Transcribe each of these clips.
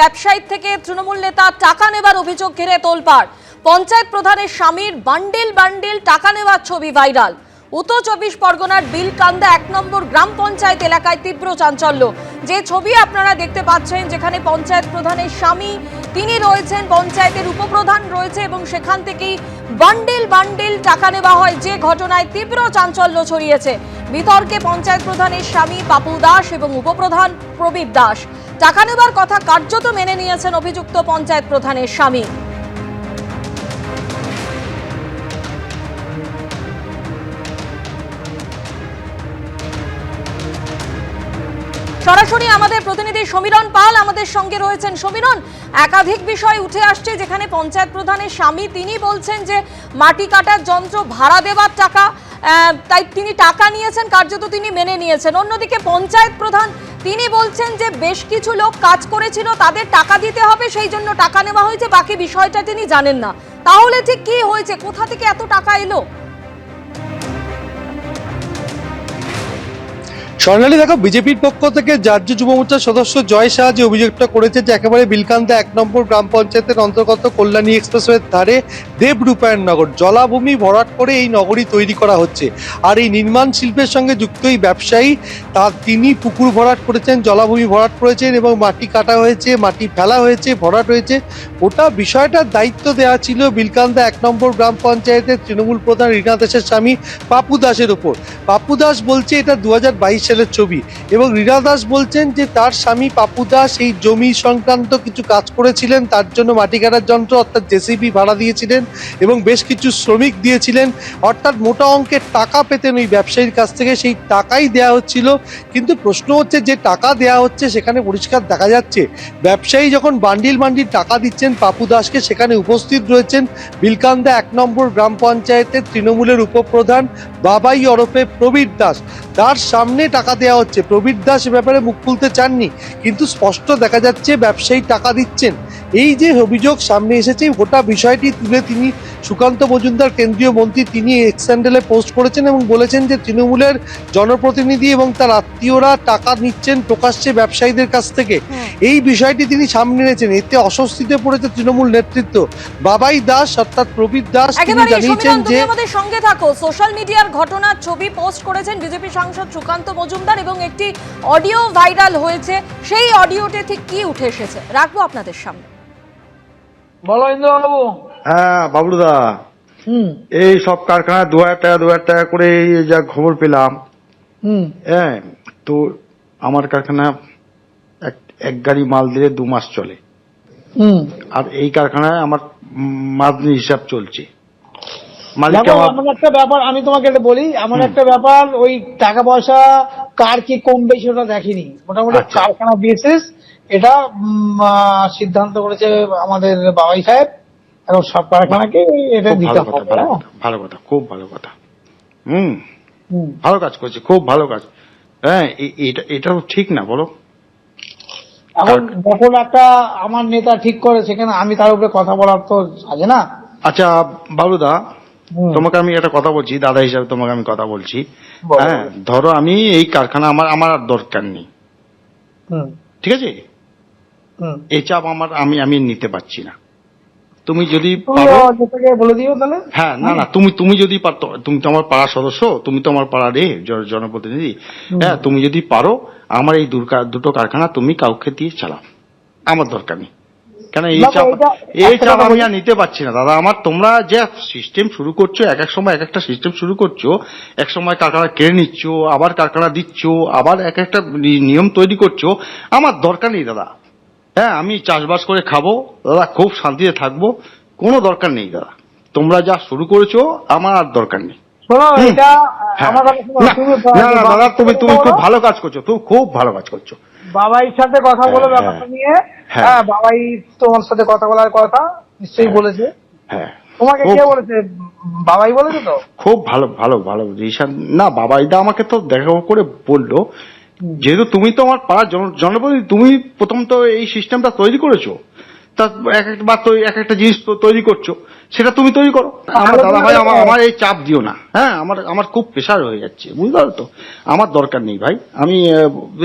ব্যবসায়ী থেকে তৃণমূল নেতা টাকা নেবার অভিযোগ ঘিরে তোলপাড়। পঞ্চায়েত প্রধানের স্বামীর বান্ডিল বান্ডিল টাকা নেওয়ার ছবি ভাইরাল। উত্তর 24 পরগনার বিলকান্দা 1 নম্বর গ্রাম পঞ্চায়েত এলাকায় তীব্র চাঞ্চল্য। যে ছবি আপনারা দেখতে পাচ্ছেন, যেখানে পঞ্চায়েত প্রধানের স্বামী তিনি রয়েছেন, পঞ্চায়েতের উপপ্রধান রয়েছে এবং সেখান থেকেই বান্ডিল বান্ডিল টাকা নেওয়া হয়, যে ঘটনায় তীব্র চাঞ্চল্য ছড়িয়েছে। বিতর্কে পঞ্চায়েত প্রধানের স্বামী পাপু দাস এবং উপপ্রধান প্রবীর দাস। টাকা নেবার কথা কার্যত মেনে নিয়েছেন অভিযুক্ত পঞ্চায়েত প্রধানের স্বামী। সরাসরি আমাদের প্রতিনিধি সমীরণ পাল আমাদের সঙ্গে রয়েছেন। সমীরণ, একাধিক বিষয় উঠে আসছে, যেখানে পঞ্চায়েত প্রধানের স্বামী তিনি বলছেন যে মাটি কাটার যন্ত্র ভাড়া দেওয়ার টাকা, তাই তিনি টাকা নিয়েছেন, কার্যত তিনি মেনে নিয়েছেন। অন্যদিকে পঞ্চায়েত প্রধান তিনি বলছেন যে বেশ কিছু লোক কাজ করেছিল, তাদের টাকা দিতে হবে, সেই জন্য টাকা নেওয়া হয়েছে, বাকি বিষয়টা তিনি জানেন না। তাহলে ঠিক কি হয়েছে, কোথা থেকে এত টাকা এলো? স্বর্ণালী, দেখো, বিজেপির পক্ষ থেকে রাজ্য যুব মোর্চার সদস্য জয় শাহ যে অভিযোগটা করেছে যে একেবারে বিলকান্দা 1 নম্বর গ্রাম পঞ্চায়েতের অন্তর্গত কল্যাণী এক্সপ্রেসওয়ের ধারে দেবরূপায়ণ নগর জলাভূমি ভরাট করে এই নগরী তৈরি করা হচ্ছে। আর এই নির্মাণ শিল্পের সঙ্গে যুক্ত এই ব্যবসায়ী তিনি পুকুর ভরাট করেছেন, জলাভূমি ভরাট করেছেন এবং মাটি কাটা হয়েছে, মাটি ফেলা হয়েছে, ভরাট হয়েছে। ওটা বিষয়টার দায়িত্ব দেওয়া ছিল বিলকান্দা 1 নম্বর গ্রাম পঞ্চায়েতের তৃণমূল প্রধান রীনা দাসের স্বামী পাপু দাসের ওপর। পাপু দাস বলছে এটা 2022 সালের ছবি এবং রীনা দাস বলছেন যে তার স্বামী পাপু দাস এই জমি সংক্রান্ত কিছু কাজ করেছিলেন, তার জন্য মাটি কাটার যন্ত্র অর্থাৎ জেসিবি ভাড়া দিয়েছিলেন এবং বেশ কিছু শ্রমিক দিয়েছিলেন, অর্থাৎ মোটা অঙ্কের টাকা পেতেন ওই ব্যবসায়ীর কাছ থেকে, সেই টাকাই দেয়া হচ্ছিল। কিন্তু প্রশ্ন হচ্ছে যে টাকা দেয়া হচ্ছে সেখানে পরিষ্কার দেখা যাচ্ছে ব্যবসায়ী যখন বান্ডিল বান্ডিল টাকা দিচ্ছেন পাপু দাসকে, সেখানে উপস্থিত রয়েছেন বিলকান্দা 1 নম্বর গ্রাম পঞ্চায়েতের তৃণমূলের উপপ্রধান বাবাই ওরফে প্রবীর দাস। তার সামনে টাকা দেওয়া হচ্ছে। প্রবীর দাস এ ব্যাপারে মুখ খুলতে চাননি, কিন্তু স্পষ্ট দেখা যাচ্ছে ব্যবসায়ী টাকা দিচ্ছেন। এই যে অভিযোগ সামনে এসেছে, গোটা বিষয়টি তুলে তিনি সুকান্ত মজুমদার কেন্দ্রীয় মন্ত্রী তিনি এক্স হ্যান্ডেলে পোস্ট করেছেন এবং বলেছেন যে তৃণমূলের জনপ্রতিনিধি এবং তার আত্মীয়রা টাকা নিচ্ছেন প্রকাশ্যে ব্যবসায়ীদের কাছ থেকে। এই বিষয়টি তিনি সামনে এনেছেন। এতে অস্বস্তিতে পড়েছে তৃণমূল নেতৃত্ব। বাবাই দাস অর্থাৎ প্রবীর দাস তিনি জানিয়েছেন যে আমাদের সঙ্গে থাকো। সোশ্যাল মিডিয়ার ঘটনার ছবি পোস্ট করেছেন বিজেপি সাংসদ সুকান্ত মজুমদার এবং একটি অডিও ভাইরাল হয়েছে। সেই অডিওতে ঠিক কি উঠে এসেছে রাখবো আপনাদের সামনে। বলো ইন্দ্রবাবু। হ্যাঁ বাবুদা, এই সব কারখানা 2000 টাকা করে যা খবর পেলাম। হ্যাঁ, তো আমার কারখানা এক গাড়ি মাল দিলে 2 মাস চলে। আর এই কারখানায় আমার মাসনি হিসাব চলছে। এমন একটা ব্যাপার আমি তোমাকে এটা বলি, এমন একটা ব্যাপার, ওই টাকা পয়সা কার কি কম বেশি ওটা দেখিনি, মোটামুটি কারখানা বেসিস এটা সিদ্ধান্ত করেছে আমাদের বাবাই সাহেব। এখন সব কারখানাকে এটা দিতে হবে। ভালো কথা, খুব ভালো কথা। ভালো কাজ করছে, খুব ভালো কাজ। হ্যাঁ, এটাও ঠিক না বলো? এখন যখন একটা আমার নেতা ঠিক করে, সেখানে আমি তার উপরে কথা বলার তো আছে না। আচ্ছা বাবুদা, তোমাকে আমি একটা কথা বলছি, দাদা হিসাবে তোমাকে আমি কথা বলছি। হ্যাঁ, ধরো আমি এই কারখানা আমার আর দরকার নেই, ঠিক আছে? এই চাপ আমি নিতে পারছি না। তুমি যদি বলে দিও তাহলে। হ্যাঁ, না তুমি যদি পারতো, তুমি তো আমার পাড়ার সদস্য, তুমি তো আমার পাড়ার জনপ্রতিনিধি। হ্যাঁ, তুমি যদি পারো আমার এই দুটো কারখানা তুমি কাউকে দিয়ে চালাও, আমার দরকার নেই। কেন এই চাপ আমি আর নিতে পারছি না দাদা। আমার তোমরা যে সিস্টেম শুরু করছো, এক সময় এক একটা সিস্টেম শুরু করছো, এক সময় কারখানা কেড়ে নিচ্ছ, আবার কারখানা দিচ্ছ, আবার এক একটা নিয়ম তৈরি করছো, আমার দরকার নেই দাদা। হ্যাঁ, আমি চাষবাস করে খাবো দাদা, খুব শান্তিতে থাকবো, কোনো দরকার নেই দাদা। তোমরা যা শুরু করেছো আমার আর দরকার নেই। দাদা তুমি খুব ভালো কাজ করছো, তুমি খুব ভালো কাজ করছো। বাবাইর সাথে কথা বলে ব্যাপারটা নিয়ে। হ্যাঁ, বাবাই তোমার সাথে কথা বলার কথা নিশ্চয়ই বলেছে। হ্যাঁ, তোমাকে কে বলেছে? বাবাই বলেছে তো? খুব ভালো ভালো ভালো না, বাবাইদা আমাকে তো দেখা করে বললো, যেহেতু তুমি তো আমার পাড়ার জনপ্রতিনিধি, তুমি প্রথম তো এই সিস্টেমটা তৈরি করেছো, তা এক একটা জিনিস তৈরি করছো, সেটা তুমি তৈরি করো। আমার দাদা ভাই, আমার এই চাপ দিও না। হ্যাঁ, আমার খুব প্রেশার হয়ে যাচ্ছে, বুঝতে পারো তো? আমার দরকার নেই ভাই, আমি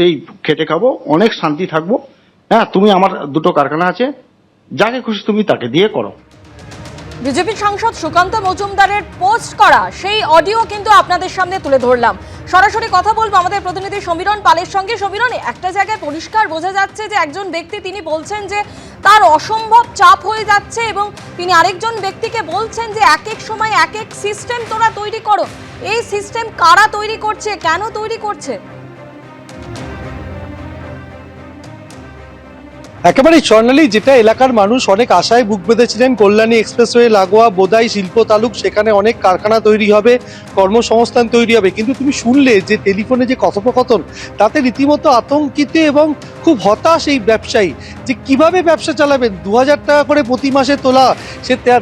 এই খেটে খাবো, অনেক শান্তি থাকবো। হ্যাঁ, তুমি আমার দুটো কারখানা আছে, যাকে খুশি তুমি তাকে দিয়ে করো। বিজেপি সাংসদ সুকান্ত মজুমদারের পোস্ট করা সেই অডিও কিন্তু আপনাদের সামনে তুলে ধরলাম। সরাসরি কথা বলবো আমাদের প্রতিনিধি সমীরণ পালের সঙ্গে। সমীরণ, একটা জায়গায় পরিষ্কার বোঝা যাচ্ছে যে একজন ব্যক্তি তিনি বলছেন যে তার অসম্ভব চাপ হয়ে যাচ্ছে এবং তিনি আরেকজন ব্যক্তিকে বলছেন যে এক এক সময় এক এক সিস্টেম তোরা তৈরি করো। এই সিস্টেম কারা তৈরি করছে, কেন তৈরি করছে? একেবারে স্বর্ণালী, যেটা এলাকার মানুষ অনেক আশায় বুক বেঁধেছিলেন, কল্যাণী এক্সপ্রেসওয়ে লাগোয়া বোদাই শিল্প তালুক, সেখানে অনেক কারখানা তৈরি হবে, কর্মসংস্থান তৈরি হবে, কিন্তু তুমি শুনলে যে টেলিফোনে যে কথোপকথন, তাতে রীতিমতো আতঙ্কিত এবং খুব হতাশ এই ব্যবসায়ী যে কিভাবে ব্যবসা চালাবেন। 2000 টাকা করে প্রতি মাসে তোলা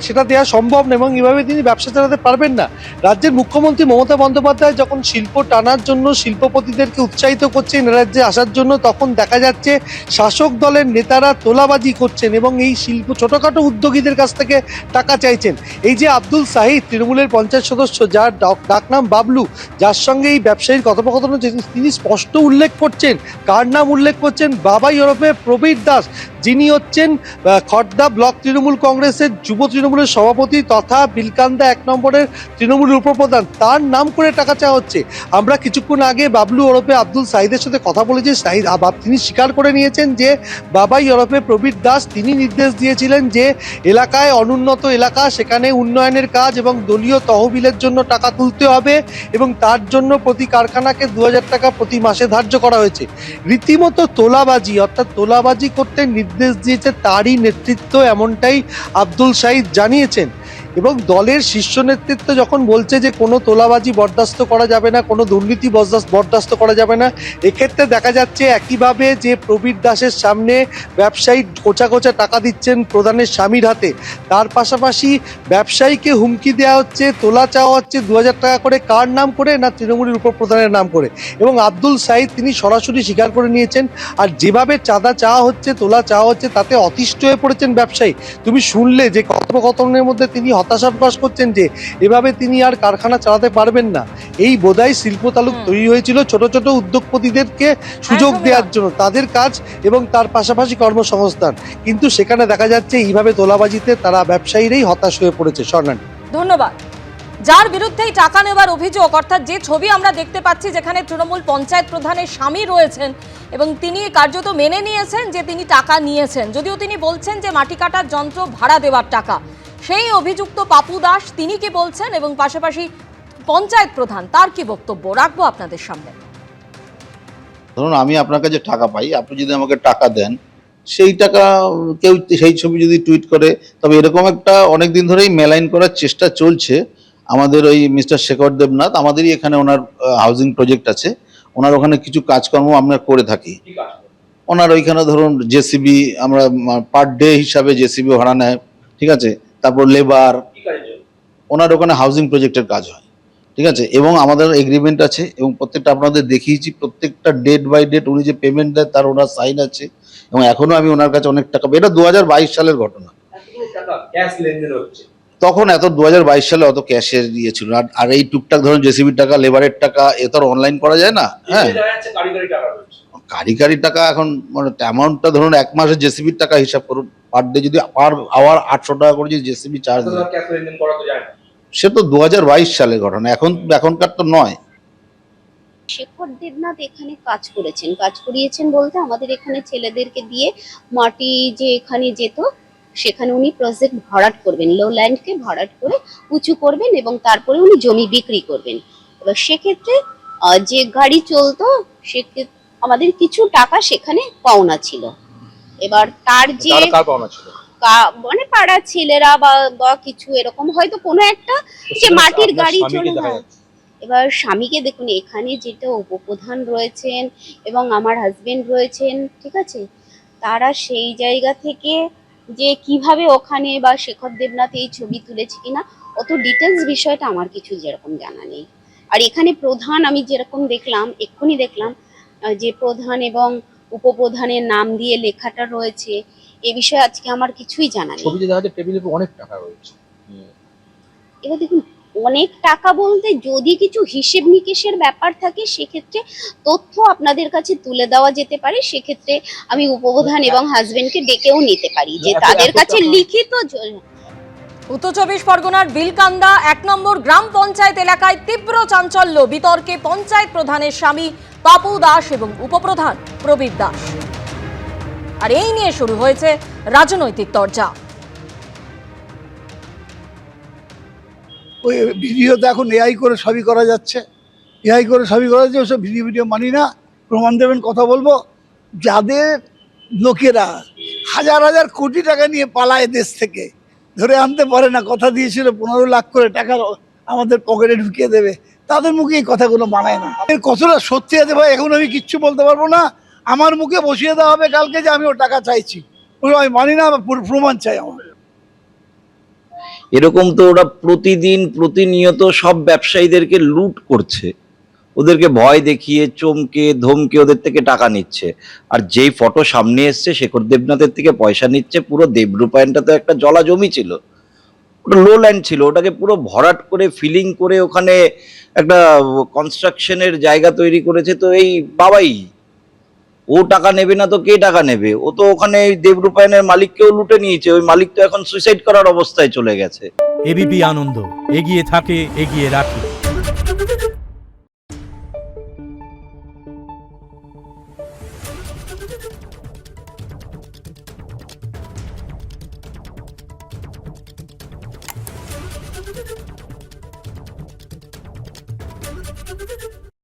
সেটা দেওয়া সম্ভব না এবং এভাবে তিনি ব্যবসা চালাতে পারবেন না। রাজ্যের মুখ্যমন্ত্রী মমতা বন্দ্যোপাধ্যায় যখন শিল্প টানার জন্য শিল্পপতিদেরকে উৎসাহিত করছেন রাজ্যে আসার জন্য, তখন দেখা যাচ্ছে শাসক দলের নেতারা তোলাবাজি করছেন এবং এই শিল্প ছোটখাটো উদ্যোগীদের কাছ থেকে টাকা চাইছেন। এই যে আব্দুল সাহিদ, তৃণমূলের পঞ্চায়েত সদস্য, যার ডাকনাম বাবলু, যার সঙ্গে এই ব্যবসায়ীর কথোপকথন হচ্ছে, তিনি স্পষ্ট উল্লেখ করছেন, কার নাম উল্লেখ করছেন, বাবাই ওরফে প্রবীর দাস, যিনি হচ্ছেন খড়দা ব্লক তৃণমূল কংগ্রেসের যুব তৃণমূলের সভাপতি তথা বিলকান্দা 1 নম্বরের তৃণমূল উপপ্রধান। তার নাম করে টাকা চাওয়া হচ্ছে। আমরা কিছুক্ষণ আগে বাবলু ওরফে আব্দুল সাহিদের সাথে কথা বলেছি। তিনি স্বীকার করে নিয়েছেন যে বাবাই ওরফে প্রবীর দাস তিনি নির্দেশ দিয়েছিলেন যে এলাকায় অনুন্নত এলাকা, সেখানে উন্নয়নের কাজ এবং দলীয় তহবিলের জন্য টাকা তুলতে হবে এবং তার জন্য প্রতি কারখানাকে 2000 টাকা প্রতি মাসে ধার্য করা হয়েছে। রীতিমতো তোলাবাজি, অর্থাৎ তোলাবাজি করতে নির্দেশ দিয়েছে তারই নেতৃত্ব, এমনটাই আব্দুল সাহিদ জানিয়েছেন। এবং দলের শীর্ষ নেতৃত্ব যখন বলছে যে কোনো তোলাবাজি বরদাস্ত করা যাবে না, কোনো দুর্নীতি বরদাস্ত করা যাবে না, এক্ষেত্রে দেখা যাচ্ছে একইভাবে যে প্রবীর দাসের সামনে ব্যবসায়ী কোচা কোচা টাকা দিচ্ছেন প্রধানের স্বামীর হাতে, তার পাশাপাশি ব্যবসায়ীকে হুমকি দেওয়া হচ্ছে, তোলা চাওয়া হচ্ছে 2000 টাকা করে। কার নাম করে? না তৃণমূলের উপপ্রধানের নাম করে। এবং আব্দুল সাহিদ তিনি সরাসরি স্বীকার করে নিয়েছেন। আর যেভাবে চাঁদা চাওয়া হচ্ছে, তোলা চাওয়া হচ্ছে, তাতে অতিষ্ঠ হয়ে পড়েছেন ব্যবসায়ী। তুমি শুনলে যে কথোপকথনের মধ্যে তিনি হতাশা প্রকাশ করছেন যে এভাবে তিনি আর কারখানা চালাতে পারবেন না। এই বোদাই শিল্প তালুক তৈরি হয়েছিল ছোট ছোট উদ্যোগপতিদেরকে সুযোগ দেওয়ার জন্য, তাদের কাজ এবং তার পাশাপাশি কর্মসংস্থান, কিন্তু সেখানে দেখা যাচ্ছে এইভাবে তোলাবাজিতে তারা ব্যবসায়ীরাই হতাশ হয়ে পড়েছে। স্বর্ণালী, ধন্যবাদ। যার বিরুদ্ধেই টাকা নেওয়ার অভিযোগ, অর্থাৎ যে ছবি আমরা দেখতে পাচ্ছি যেখানে তৃণমূল পঞ্চায়েত প্রধানের স্বামী রয়েছেন এবং তিনি কার্যত মেনে নিয়েছেন যে তিনি টাকা নিয়েছেন, যদিও তিনি বলছেন যে মাটি কাটার যন্ত্র ভাড়া দেওয়ার টাকা। সেই অভিযুক্ত পাপু দাস তিনি কি বলছেন এবং পাশাপাশি পঞ্চায়েত প্রধান তার কি বক্তব্য রাখবো আপনাদের সামনে। ধরুন আমি আপনার কাছে টাকা পাই, আপনি যদি আমাকে টাকা দেন, সেই টাকা কেউ সেই ছবি যদি টুইট করে, তবে এরকম একটা অনেকদিন ধরেই মেলাইন করার চেষ্টা চলছে। আমাদের ওই মিস্টার শেখর দেবনাথ, আমাদেরই এখানে ওনার হাউজিং প্রজেক্ট আছে, ওনার ওখানে কিছু কাজকর্ম আমরা করে থাকি। ওনার ওইখানে ধরুন জেসিবি, আমরা পার ডে হিসাবে জেসিবি ভাড়া নেয়, ঠিক আছে, তারপর লেবার, ওনার ওখানে হাউজিং প্রজেক্টের কাজ হয়, ঠিক আছে। এবং আমাদের এগ্রিমেন্ট আছে এবং প্রত্যেকটা আপনাদের দেখিয়েছি, প্রত্যেকটা ডেট বাই ডেট উনি যে পেমেন্ট দেয় তার ওনার সাইন আছে এবং এখনো আমি ওনার কাছে অনেক টাকা, এটা 2022 সালের ঘটনা। তখন এত 2022 সালে অত ক্যাশের ইয়ে ছিল না। আর এই টুকটাক ধরুন জেসিবির টাকা, লেবারের টাকা, এ তো অনলাইন করা যায় না। হ্যাঁ, কারিগরি টাকা এখন মানে অ্যামাউন্টটা ধরুন এক মাসের জেসিবির টাকা হিসাব করুন, পার ডে যদি পার আওয়ার 800 টাকা করে যদি জেসিবি চার্জ দেয়, সে তো 2022 সালের ঘটনা, এখনকার তো নয়। শেখর দেবনাথ এখানে কাজ করিয়েছেন বলতে আমাদের এখানে ছেলেদেরকে দিয়ে মাটি যে এখানে যেত সেখানে উনি প্রজেক্ট ভরাট করবেন, লো ল্যান্ডকে ভরাট করে উঁচু করবেন এবং তারপরে উনি জমি বিক্রি করবেন। এবার সেক্ষেত্রে যে গাড়ি চলতো সেক্ষেত্রে আমাদের কিছু টাকা সেখানে পাওনা ছিল। এবার তার যে মানে পাড়ার ছেলেরা বা কিছু এরকম হয়তো কোনো একটা যে মাটির গাড়ি চলে যায়। এবার স্বামীকে দেখুন, এখানে যেটা উপপ্রধান রয়েছেন এবং আমার হাজবেন্ড রয়েছেন, ঠিক আছে, তারা সেই জায়গা থেকে যে কিভাবে ওখানে বা শেখর দেবনাথ এই ছবি তুলেছে কিনা অত ডিটেলস বিষয়টা আমার কিছু যেরকম জানা নেই। আর এখানে প্রধান আমি যেরকম দেখলাম, এক্ষুনি দেখলাম যে প্রধান এবং উপপ্রধানের নাম দিয়ে লেখাটা রয়েছে, এ বিষয়ে আজকে আমার কিছুই জানা নেই। ছবিতে দেখা যাচ্ছে টেবিলের উপর অনেক টাকা রয়েছে। এবার দেখুন অনেক টাকা বলতে যদি কিছু হিসেব নিকেশের ব্যাপার থাকে সেক্ষেত্রে তথ্য আপনাদের কাছে তুলে দেওয়া যেতে পারে। সেক্ষেত্রে আমি উপপ্রধান এবং হাজবেন্ডকে ডেকেও নিতে পারি যে তাদের কাছে লিখিত উত্তর চব্বিশ পরগনার বিলকান্দা 1 নম্বর গ্রাম পঞ্চায়েত এলাকায় তীব্র চাঞ্চল্য, বিতর্কে পঞ্চায়েত প্রধানের স্বামী পাপু দাস এবং উপপ্রধান প্রবীর দাস। আর এই নিয়ে শুরু হয়েছে রাজনৈতিক তরজা। ওই ভিডিও তো এখন এআই করে সবই করা যাচ্ছে, ওসব ভিডিও মানি না। প্রমাণ দেবেন, কথা বলবো। যাদের লোকেরা হাজার হাজার কোটি টাকা নিয়ে পালায় দেশ থেকে, ধরে আনতে পারে না, কথা দিয়েছিল 15 লাখ করে টাকা আমাদের পকেটে ঢুকিয়ে দেবে, তাদের মুখে এই কথাগুলো মানায় না। এর কতটা সত্যি আছে ভাই এখন আমি কিচ্ছু বলতে পারবো না। আমার মুখে বসিয়ে দেওয়া হবে কালকে যে আমি ও টাকা চাইছি, আমি মানি না, প্রমাণ চাই আমার। এরকম তো ওরা প্রতিদিন প্রতিনিয়ত সব ব্যবসায়ীদেরকে লুট করছে, ওদেরকে ভয় দেখিয়ে চমকে ধমকে ওদের থেকে টাকা নিচ্ছে। আর যেই ফটো সামনে এসছে শেখর দেবনাথের থেকে পয়সা নিচ্ছে, পুরো দেবরূপায়ণটা তো একটা জলা জমি ছিল, ওটা লো ল্যান্ড ছিল, ওটাকে পুরো ভরাট করে ফিলিং করে ওখানে একটা কনস্ট্রাকশনের জায়গা তৈরি করেছে। তো এই বাবাই, ও টাকা নেবে না তো কে টাকা নেবে? ও তো ওখানে দেবরূপায়ণের মালিককেও লুটে নিয়েছে, ওই মালিক তো এখন সুইসাইড করার অবস্থায় চলে গেছে। এবিপি আনন্দ, এগিয়ে থাকে, এগিয়ে রাখে।